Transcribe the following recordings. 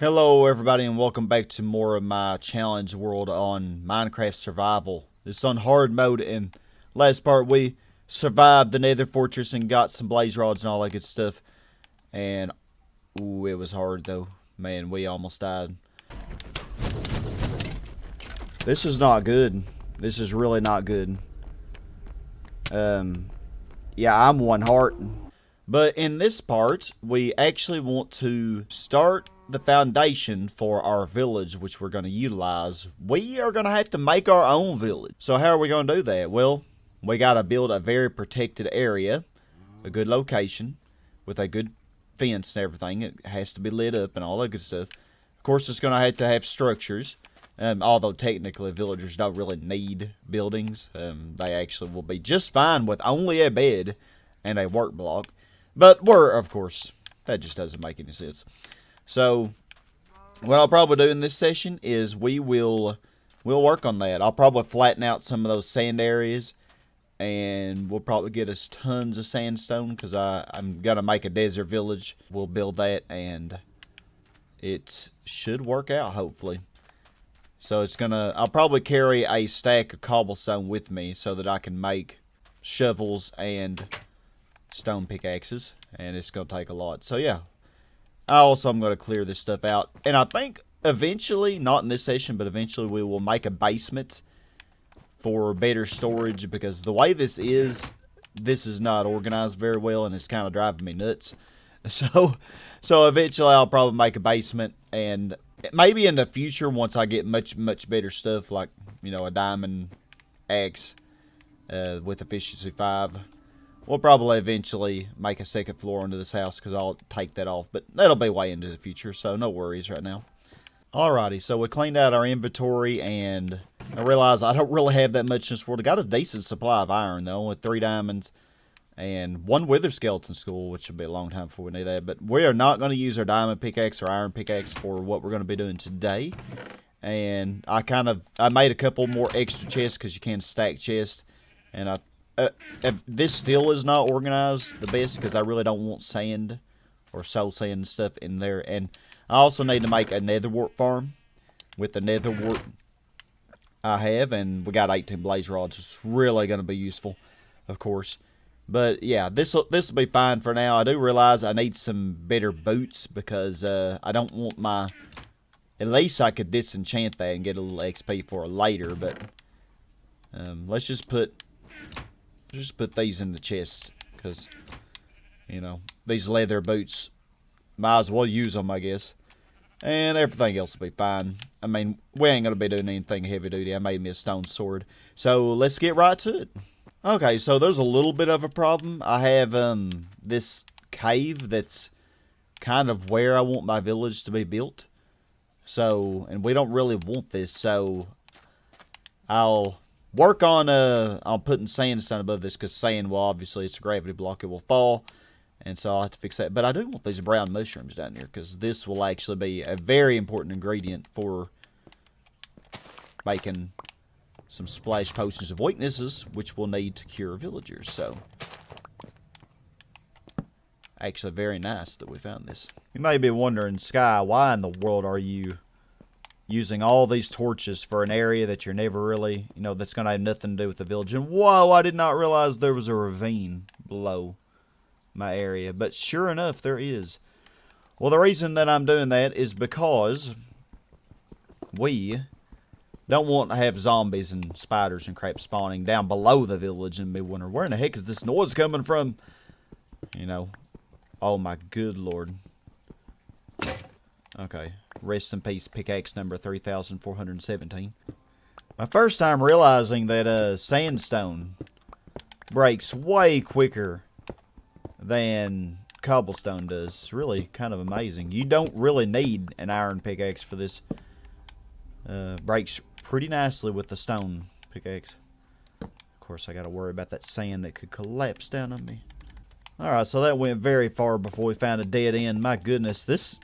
Hello everybody and welcome back to more of my challenge world on Minecraft survival. This is on hard mode, and last part we survived the nether fortress and got some blaze rods and all that good stuff. And ooh, it was hard though. Man, we almost died. This is not good. This is really not good. Yeah, I'm one heart. But in this part, we actually want to start the foundation for our village, which we're going to utilize. We are going to have to make our own village. So how are we going to do that? Well, we got to build a very protected area, a good location, with a good fence and everything. It has to be lit up and all that good stuff. Of course, it's going to have structures. Although technically villagers don't really need buildings. They actually will be just fine with only a bed and a work block. But of course, that just doesn't make any sense. So, what I'll probably do in this session is we'll work on that. I'll probably flatten out some of those sand areas, and we'll probably get us tons of sandstone because I'm gonna make a desert village. We'll build that, and it should work out hopefully. So I'll probably carry a stack of cobblestone with me so that I can make shovels and stone pickaxes, and it's gonna take a lot. So yeah. I'm going to clear this stuff out. And I think eventually, not in this session, but eventually we will make a basement for better storage. Because the way this is not organized very well, and it's kind of driving me nuts. So eventually I'll probably make a basement. And maybe in the future, once I get much better stuff, like, you know, a diamond axe with efficiency 5. We'll probably eventually make a second floor into this house because I'll take that off. But that'll be way into the future, so no worries right now. Alrighty, so we cleaned out our inventory, and I realized I don't really have that much in this world. I got a decent supply of iron, though, with 3 diamonds and 1 wither skeleton skull, which will be a long time before we need that. But we are not going to use our diamond pickaxe or iron pickaxe for what we're going to be doing today. And I made a couple more extra chests because you can stack chests, and if this still is not organized the best because I really don't want sand or soul sand and stuff in there. And I also need to make a nether wart farm with the nether wart I have, and we got 18 blaze rods. It's really going to be useful, of course. But yeah, this will be fine for now. I do realize I need some better boots because I don't want my. At least I could disenchant that and get a little XP for later. But let's just put these in the chest because, you know, these leather boots, might as well use them, I guess. And everything else will be fine. I mean, we ain't going to be doing anything heavy duty. I made me a stone sword. So let's get right to it. Okay, so there's a little bit of a problem. I have this cave that's kind of where I want my village to be built. So, and we don't really want this, so I'll work on putting sandstone above this because sand will obviously, it's a gravity block, it will fall, and so I'll have to fix that. But I do want these brown mushrooms down here because this will actually be a very important ingredient for making some splash potions of weaknesses, which we'll need to cure villagers. So actually very nice that we found this. You may be wondering, Sky, why in the world are you using all these torches for an area that you're never really, you know, that's going to have nothing to do with the village? And whoa, I did not realize there was a ravine below my area. But sure enough, there is. Well, the reason that I'm doing that is because we don't want to have zombies and spiders and crap spawning down below the village and be wondering, where in the heck is this noise coming from? You know, oh my good lord. Okay, rest in peace, pickaxe number 3417. My first time realizing that sandstone breaks way quicker than cobblestone does. It's really kind of amazing. You don't really need an iron pickaxe for this. Breaks pretty nicely with the stone pickaxe. Of course, I got to worry about that sand that could collapse down on me. Alright, so that went very far before we found a dead end. My goodness, this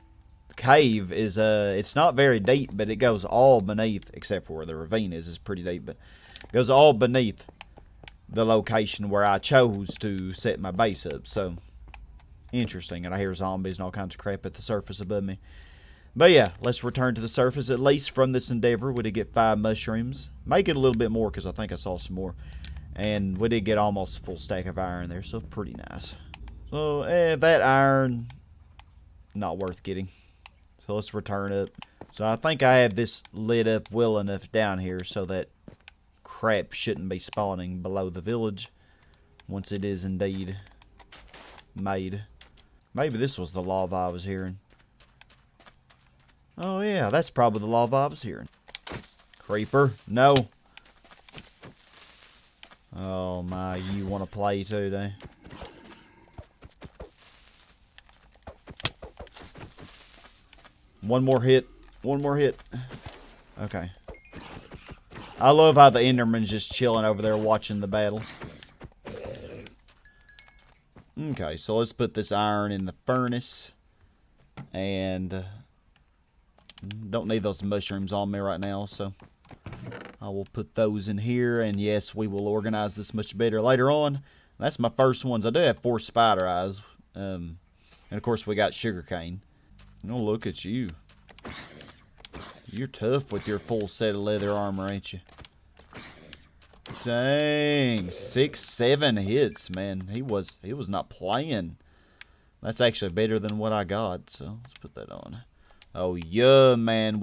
cave is it's not very deep, but it goes all beneath, except for where the ravine is. It's pretty deep, but it goes all beneath the location where I chose to set my base up. So interesting. And I hear zombies and all kinds of crap at the surface above me. But yeah, let's return to the surface. At least from this endeavor, we did get 5 mushrooms. Make it a little bit more because I think I saw some more. And we did get almost a full stack of iron there, so pretty nice. So, that iron, not worth getting. So let's return up. So I think I have this lit up well enough down here so that crap shouldn't be spawning below the village once it is indeed made. Maybe this was the lava I was hearing. Oh yeah, that's probably the lava I was hearing. Creeper, no. Oh my, you want to play too, do you? One more hit. One more hit. Okay. I love how the Enderman's just chilling over there watching the battle. Okay, so let's put this iron in the furnace. And don't need those mushrooms on me right now, so I will put those in here. And yes, we will organize this much better later on. That's my first ones. I do have 4 spider eyes. And of course we got sugarcane. Oh, look at you. You're tough with your full set of leather armor, ain't you? Dang, 6, 7 hits, man. He was not playing. That's actually better than what I got, so let's put that on. Oh yeah, man,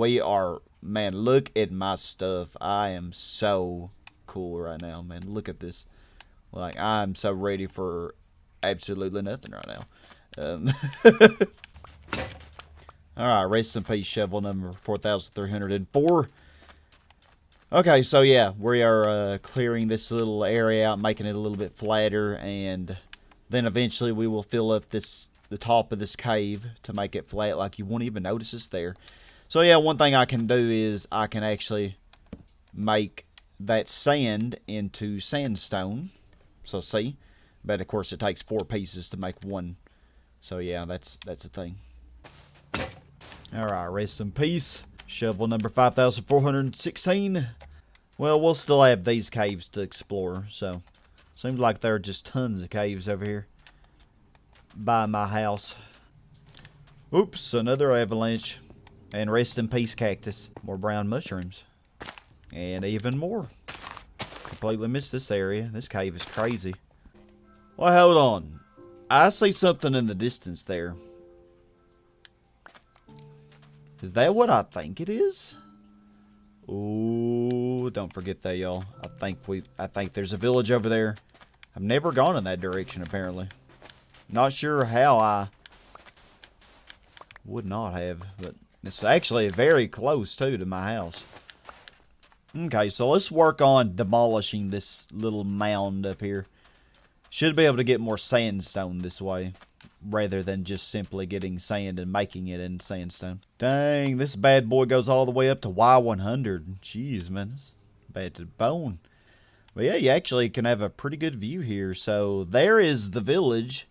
man, look at my stuff. I am so cool right now, man. Look at this. Like, I'm so ready for absolutely nothing right now. Alright, rest in peace, shovel number 4304. Okay, so yeah, we are clearing this little area out, making it a little bit flatter, and then eventually we will fill up the top of this cave to make it flat, like you won't even notice it's there. So yeah, one thing I can do is I can actually make that sand into sandstone. So see, but of course it takes 4 pieces to make one. So yeah, that's a thing. Alright, rest in peace. Shovel number 5416. Well, we'll still have these caves to explore, so seems like there are just tons of caves over here by my house. Oops, another avalanche. And rest in peace, cactus. More brown mushrooms. And even more. Completely missed this area. This cave is crazy. Well, hold on. I see something in the distance there. Is that what I think it is? Ooh, don't forget that, y'all. I think there's a village over there. I've never gone in that direction, apparently. Not sure how I would not have, but it's actually very close, too, to my house. Okay, so let's work on demolishing this little mound up here. Should be able to get more sandstone this way, rather than just simply getting sand and making it in sandstone. Dang, this bad boy goes all the way up to Y100. Jeez, man, it's bad to the bone. But yeah, you actually can have a pretty good view here. So there is the village,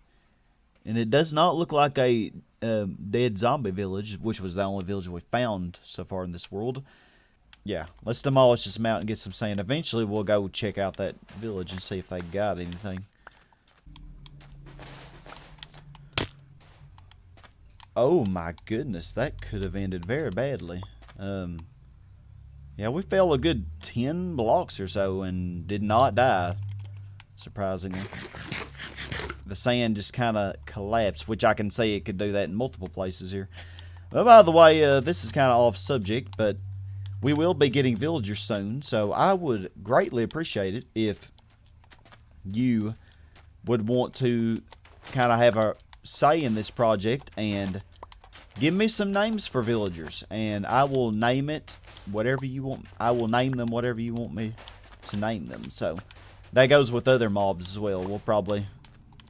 and it does not look like a dead zombie village, which was the only village we found so far in this world. Yeah, let's demolish this mountain and get some sand. Eventually, we'll go check out that village and see if they got anything. Oh my goodness, that could have ended very badly. Yeah, we fell a good 10 blocks or so and did not die, surprisingly. The sand just kind of collapsed, which I can say it could do that in multiple places here. Well, by the way, this is kind of off subject, but we will be getting villagers soon, so I would greatly appreciate it if you would want to kind of have a say in this project and give me some names for villagers, and I will name it whatever you want. I will name them whatever you want me to name them. So that goes with other mobs as well.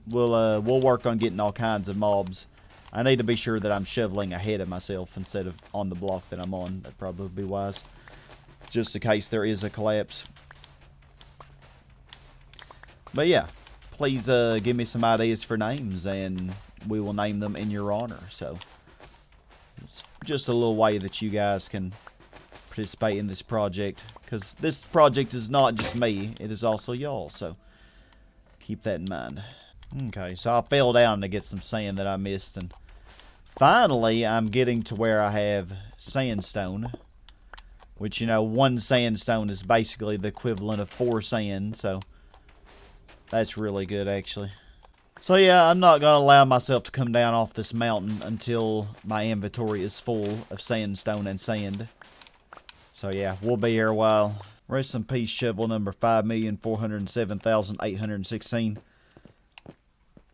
We'll work on getting all kinds of mobs. I need to be sure that I'm shoveling ahead of myself instead of on the block that I'm on. That'd probably be wise, just in case there is a collapse. But yeah, please give me some ideas for names, and we will name them in your honor. So it's just a little way that you guys can participate in this project, because this project is not just me, it is also y'all, so keep that in mind. Okay, so I fell down to get some sand that I missed and Finally, I'm getting to where I have sandstone. Which, you know, 1 sandstone is basically the equivalent of 4 sand. So, that's really good, actually. So, yeah, I'm not going to allow myself to come down off this mountain until my inventory is full of sandstone and sand. So, yeah, we'll be here a while. Rest in peace, shovel number 5,407,816.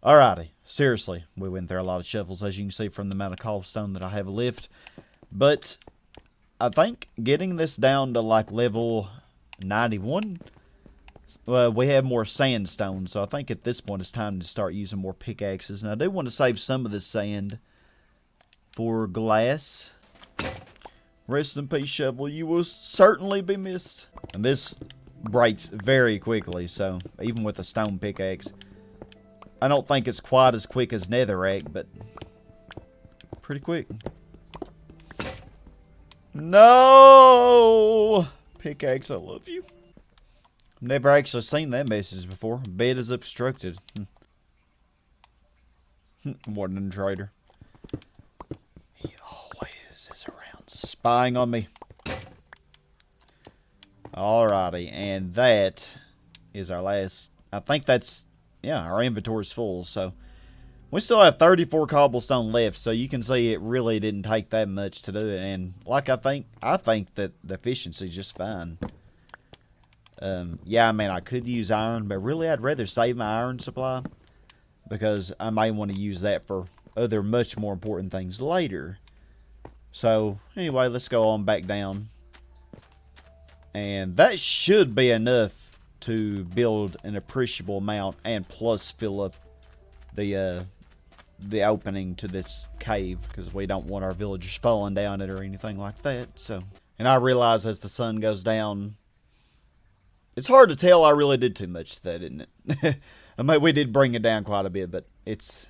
Alrighty, seriously, we went through a lot of shovels, as you can see from the amount of cobblestone that I have left. But I think getting this down to like level 91, we have more sandstone. So I think at this point it's time to start using more pickaxes. And I do want to save some of this sand for glass. Rest in peace, shovel. You will certainly be missed. And this breaks very quickly, so even with a stone pickaxe. I don't think it's quite as quick as netherrack, but pretty quick. No! Pickaxe, I love you. Never actually seen that message before. Bed is obstructed. Warden trader. He always is around spying on me. Alrighty, and that is our last. I think that's, yeah, our inventory's full, so we still have 34 cobblestone left, so you can see it really didn't take that much to do it. And like I think that the efficiency is just fine. Yeah, I mean, I could use iron, but really I'd rather save my iron supply because I may want to use that for other much more important things later. So anyway, let's go on back down. And that should be enough to build an appreciable amount and plus fill up the opening to this cave, because we don't want our villagers falling down it or anything like that. So, and I realize as the sun goes down, it's hard to tell I really did too much to that, isn't it? I mean, we did bring it down quite a bit, but it's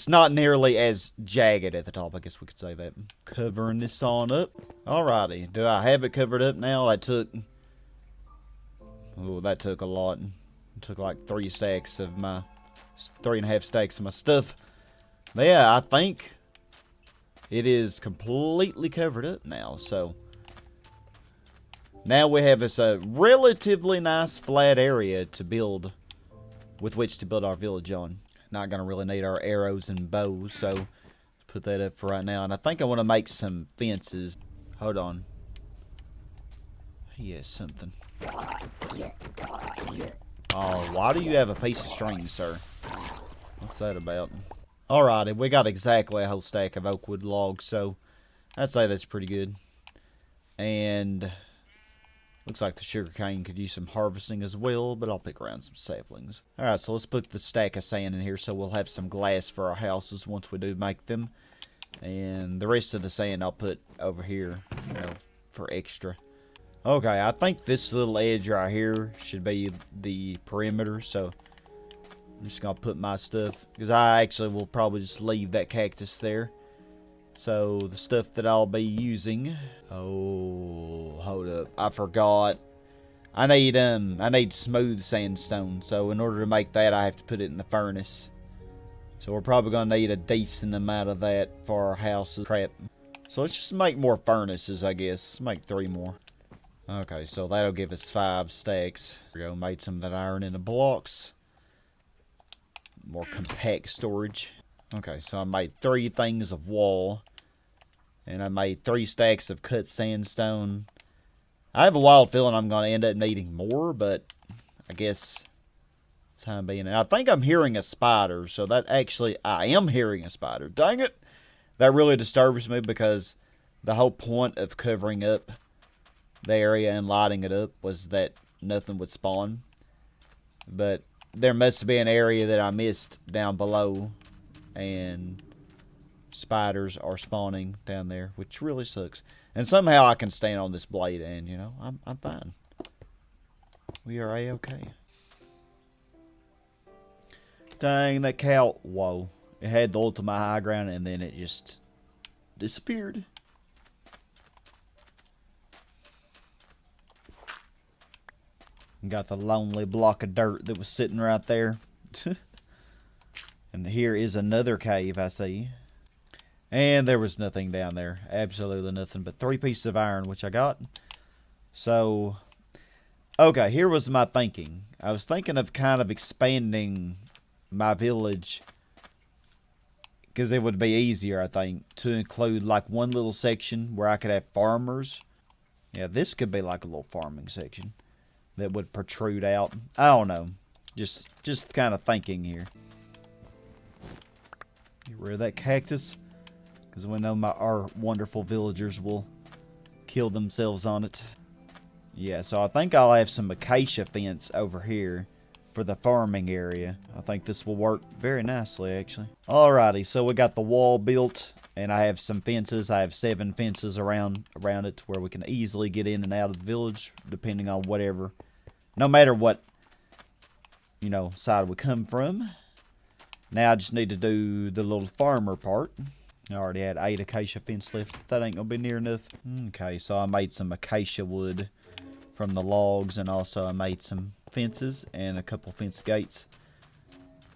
not nearly as jagged at the top, I guess we could say that. Covering this on up. Alrighty, do I have it covered up now? That took a lot. It took like 3.5 stacks of my stuff. But yeah, I think it is completely covered up now. So now we have this relatively nice flat area to build, with which to build our village on. Not going to really need our arrows and bows, so let's put that up for right now. And I think I want to make some fences. Hold on. He has something. Oh, why do you have a piece of string, sir? What's that about? Alrighty, we got exactly a whole stack of oak wood logs, so I'd say that's pretty good. And looks like the sugarcane could use some harvesting as well, but I'll pick around some saplings. Alright, so let's put the stack of sand in here so we'll have some glass for our houses once we do make them. And the rest of the sand I'll put over here, you know, for extra. Okay, I think this little edge right here should be the perimeter, so I'm just going to put my stuff, because I actually will probably just leave that cactus there. So, the stuff that I'll be using. Oh, hold up. I forgot. I need smooth sandstone. So, in order to make that, I have to put it in the furnace. So, we're probably going to need a decent amount of that for our houses. Crap. So, let's just make more furnaces, I guess. Let's make 3 more. Okay, so that'll give us 5 stacks. There we go. Made some of that iron into blocks. More compact storage. Okay, so I made 3 things of wall. And I made 3 stacks of cut sandstone. I have a wild feeling I'm going to end up needing more, but I guess time being. And I think I'm hearing a spider, so that actually, I am hearing a spider. Dang it! That really disturbs me because the whole point of covering up the area and lighting it up was that nothing would spawn. But there must be an area that I missed down below, and spiders are spawning down there, which really sucks. And somehow I can stand on this blade, and you know, I'm fine. We are a-okay. Dang, that cow! Whoa! It had the ultimate high ground, and then it just disappeared. Got the lonely block of dirt that was sitting right there. And here is another cave I see. And there was nothing down there. Absolutely nothing but 3 pieces of iron, which I got. So, okay, here was my thinking. I was thinking of kind of expanding my village, because it would be easier, I think, to include like one little section where I could have farmers. Yeah, this could be like a little farming section that would protrude out. I don't know. Just kind of thinking here. Get rid of that cactus, because we know our wonderful villagers will kill themselves on it. Yeah, so I think I'll have some acacia fence over here for the farming area. I think this will work very nicely, actually. Alrighty, so we got the wall built, and I have some fences. I have 7 fences around it where we can easily get in and out of the village, depending on whatever, no matter what, you know, side we come from. Now I just need to do the little farmer part. I already had 8 acacia fence left. That ain't gonna be near enough. Okay, so I made some acacia wood from the logs, and also I made some fences and a couple fence gates.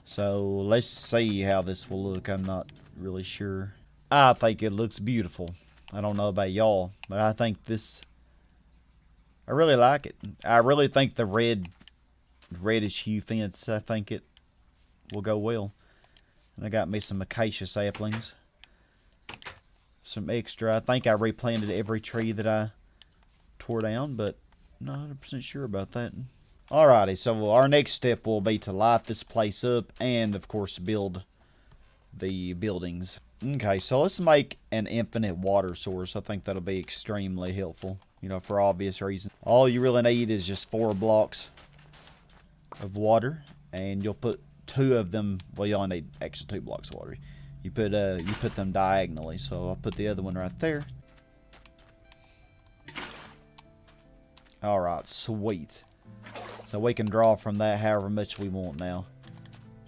So let's see how this will look. I'm not really sure. I think it looks beautiful. I don't know about y'all, but I think I really like it. I really think the reddish hue fence, I think it will go well. And I got me some acacia saplings. Some extra. I think I replanted every tree that I tore down, but I'm not 100% sure about that. Alrighty, so our next step will be to light this place up and, of course, build the buildings. Okay, so let's make an infinite water source. I think that'll be extremely helpful, you know, for obvious reasons. All you really need is just 4 blocks of water, and you'll put 2 of them. Well, you only need actually 2 blocks of water. You put them diagonally, so I'll put the other one right there. Alright, sweet. So we can draw from that however much we want now.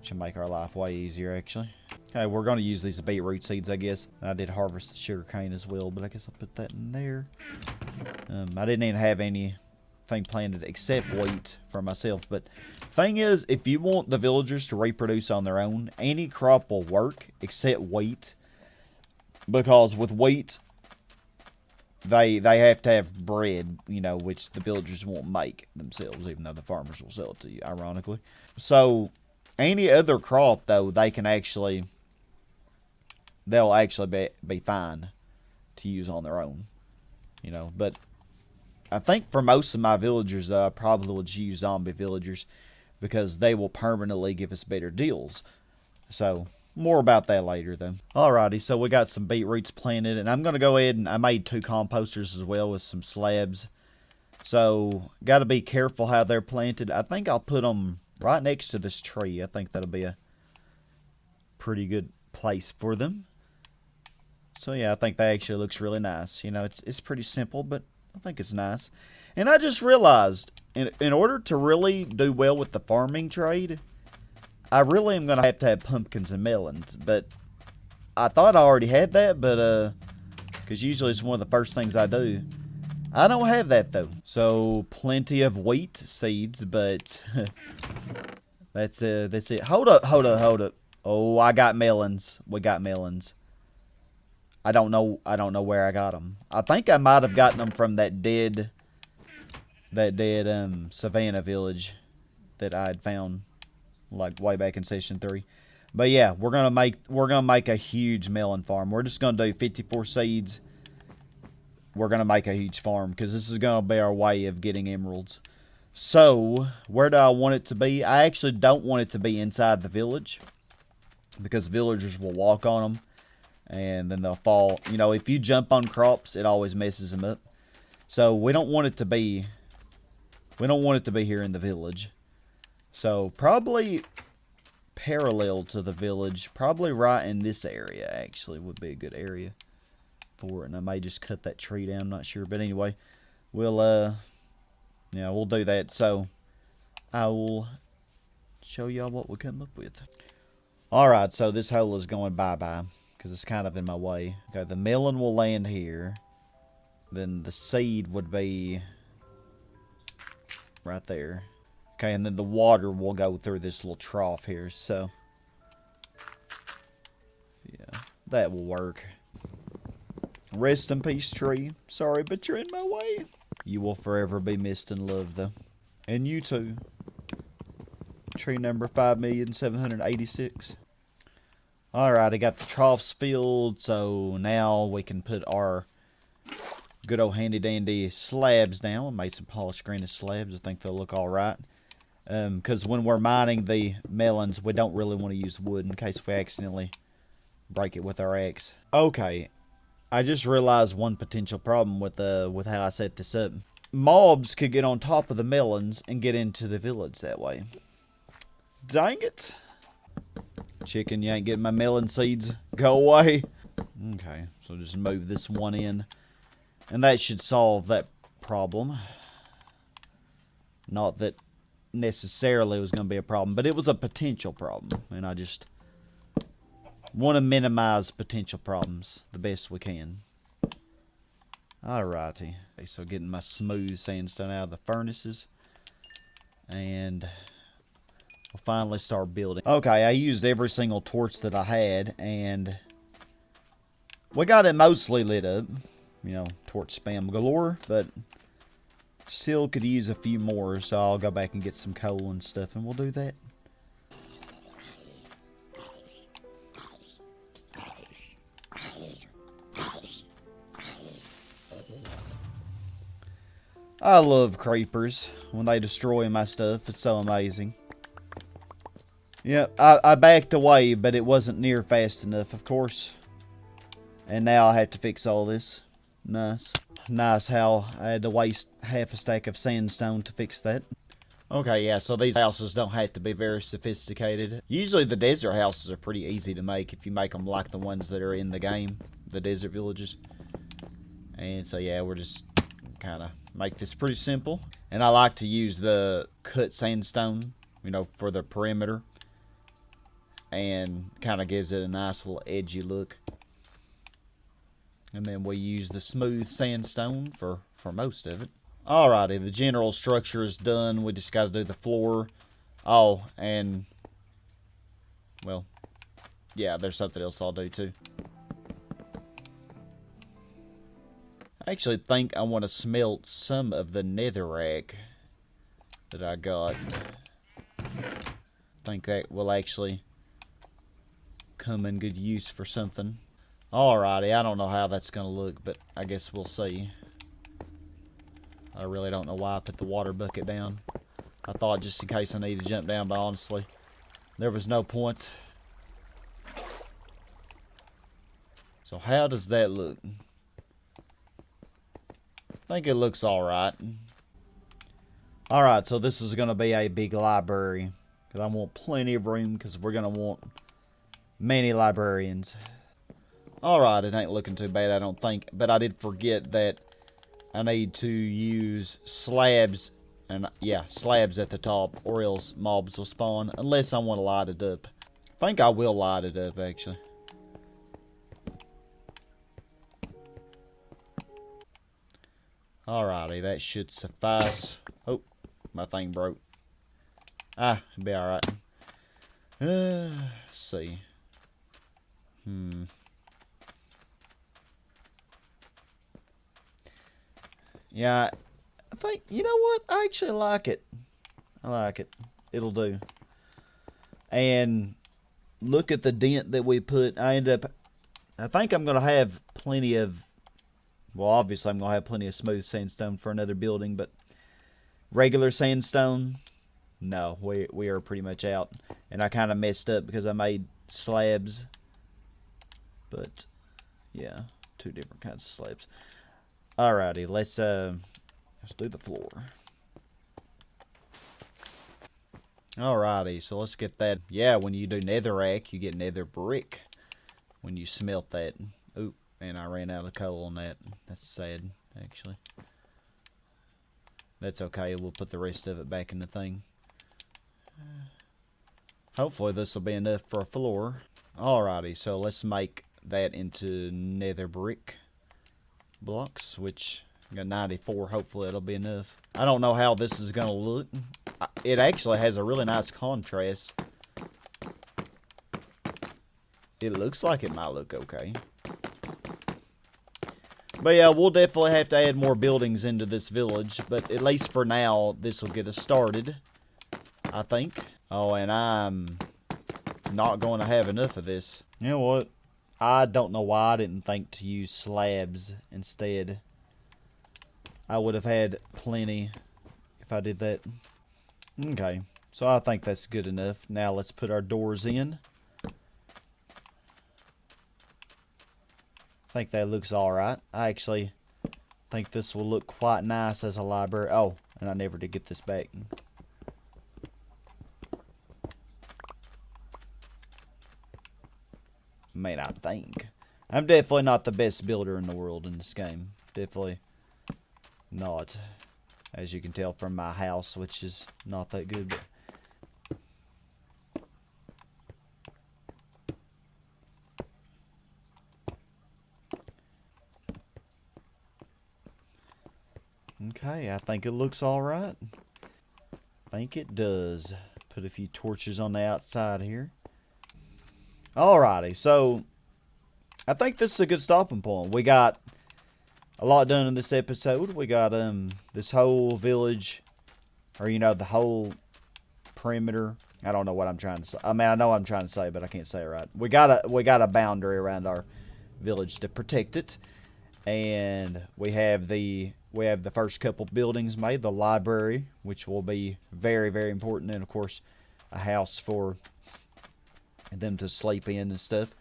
Should make our life way easier, actually. Okay, we're going to use these beetroot seeds, I guess. I did harvest the sugar cane as well, but I guess I'll put that in there. I didn't even have anything planted except wheat for myself. But thing is, if you want the villagers to reproduce on their own, any crop will work except wheat. Because with wheat, they have to have bread, you know, which the villagers won't make themselves, even though the farmers will sell it to you, ironically. So any other crop, though, they'll actually be fine to use on their own, you know. But I think for most of my villagers, I probably would use zombie villagers because they will permanently give us better deals. So more about that later, though. Alrighty, so we got some beetroots planted, and I'm going to go ahead and I made 2 composters as well with some slabs. So got to be careful how they're planted. I think I'll put them right next to this tree. I think that'll be a pretty good place for them. So yeah, I think that actually looks really nice. You know, it's pretty simple, but I think it's nice. And I just realized, in order to really do well with the farming trade, I really am going to have pumpkins and melons. But I thought I already had that, but because usually it's one of the first things I do. I don't have that, though. So plenty of wheat seeds, but that's it. Hold up. Oh, I got melons. We got melons. I don't know where I got them. I think I might have gotten them from that dead savannah village that I had found like way back in session 3. But yeah, we're gonna make a huge melon farm. We're just gonna do 54 seeds. We're gonna make a huge farm because this is gonna be our way of getting emeralds. So where do I want it to be? I actually don't want it to be inside the village because villagers will walk on them and then they'll fall. You know, if you jump on crops, it always messes them up. So we don't want it to be here in the village. So probably parallel to the village, probably right in this area actually would be a good area for it. And I may just cut that tree down, I'm not sure. But anyway, we'll do that. So I will show y'all what we come up with. Alright, so this hole is going bye-bye because it's kind of in my way. Okay, the melon will land here. Then the seed would be right there. Okay, and then the water will go through this little trough here, so yeah. That will work. Rest in peace, tree. Sorry, but you're in my way. You will forever be missed and loved, though. And you too. Tree number 5,786,000. Alright, I got the troughs filled, so now we can put our good old handy dandy slabs down. I made some polished granite slabs. I think they'll look alright. Because when we're mining the melons, we don't really want to use wood in case we accidentally break it with our axe. Okay, I just realized one potential problem with how I set this up. Mobs could get on top of the melons and get into the village that way. Dang it. Chicken, you ain't getting my melon seeds. Go away. Okay, so just move this one in. And that should solve that problem. Not that necessarily it was going to be a problem, but it was a potential problem. And I just want to minimize potential problems the best we can. Alrighty. Okay, so getting my smooth sandstone out of the furnaces. And we'll finally start building. Okay, I used every single torch that I had, and we got it mostly lit up. You know, torch spam galore, but still could use a few more, so I'll go back and get some coal and stuff, and we'll do that. I love creepers when they destroy my stuff. It's so amazing. Yeah, I backed away, but it wasn't near fast enough, of course. And now I have to fix all this. Nice. Nice how I had to waste half a stack of sandstone to fix that. Okay, yeah, so these houses don't have to be very sophisticated. Usually the desert houses are pretty easy to make if you make them like the ones that are in the game, the desert villages. And so, yeah, we're just kind of make this pretty simple. And I like to use the cut sandstone, you know, for the perimeter. And kind of gives it a nice little edgy look. And then we use the smooth sandstone for most of it. Alrighty, the general structure is done. We just got to do the floor. Oh, and, well, yeah, there's something else I'll do too. I actually think I want to smelt some of the netherrack that I got. I think that will actually come in good use for something. Alrighty, I don't know how that's going to look, but I guess we'll see. I really don't know why I put the water bucket down. I thought just in case I need to jump down, but honestly, there was no point. So how does that look? I think it looks alright. Alright, so this is going to be a big library. Because I want plenty of room, because we're going to want many librarians. Alright, it ain't looking too bad, I don't think. But I did forget that I need to use slabs. And yeah, slabs at the top, or else mobs will spawn. Unless I want to light it up. I think I will light it up, actually. Alrighty, that should suffice. Oh, my thing broke. Ah, it'll be alright. Let's see. Yeah, I think, you know what? I actually like it. I like it. It'll do. And look at the dent that we put. I think I'm going to have plenty of, well, obviously I'm going to have plenty of smooth sandstone for another building, but regular sandstone, no, we are pretty much out. And I kind of messed up because I made slabs. But, yeah, two different kinds of slabs. Alrighty, let's do the floor. Alrighty, so let's get that. Yeah, when you do netherrack, you get nether brick when you smelt that. Oop, and I ran out of coal on that. That's sad, actually. That's okay, we'll put the rest of it back in the thing. Hopefully this will be enough for a floor. Alrighty, so let's make that into nether brick blocks, which I got 94. Hopefully it'll be enough. I don't know how this is going to look. It actually has a really nice contrast. It looks like it might look okay. But yeah, we'll definitely have to add more buildings into this village. But at least for now, this will get us started, I think. Oh, and I'm not going to have enough of this. You know what? I don't know why I didn't think to use slabs instead. I would have had plenty if I did that. Okay, so I think that's good enough. Now let's put our doors in. I think that looks alright. I actually think this will look quite nice as a library. Oh, and I never did get this back. I mean, I think. I'm definitely not the best builder in the world in this game. Definitely not. As you can tell from my house, which is not that good. But okay, I think it looks alright. I think it does. Put a few torches on the outside here. Alrighty, so I think this is a good stopping point. We got a lot done in this episode. We got this whole village, or you know, the whole perimeter. I don't know what I'm trying to say. I mean, I know what I'm trying to say, but I can't say it right. We got a boundary around our village to protect it, and we have the first couple buildings made. The library, which will be very, very important, and of course, a house for them to sleep in and stuff.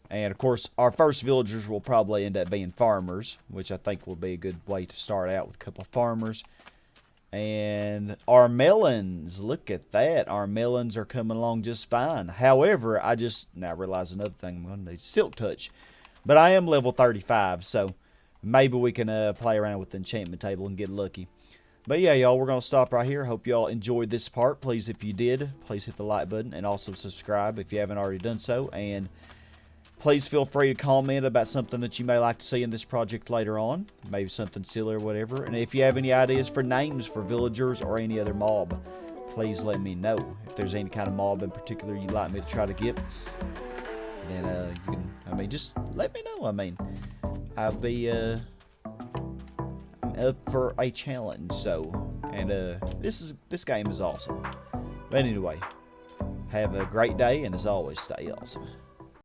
And of course, our first villagers will probably end up being farmers, which I think will be a good way to start out with a couple of farmers. And our melons, look at that. Our melons are coming along just fine. However, I just now realize another thing. I'm going to need Silk Touch. But I am level 35, so maybe we can play around with the enchantment table and get lucky. But yeah, y'all, we're going to stop right here. Hope y'all enjoyed this part. Please, if you did, please hit the like button and also subscribe if you haven't already done so. And please feel free to comment about something that you may like to see in this project later on. Maybe something silly or whatever. And if you have any ideas for names for villagers or any other mob, please let me know. If there's any kind of mob in particular you'd like me to try to get, then you can, I mean, just let me know. I mean, I'll be I'm up for a challenge, so, and this game is awesome. But anyway, have a great day, and as always, stay awesome.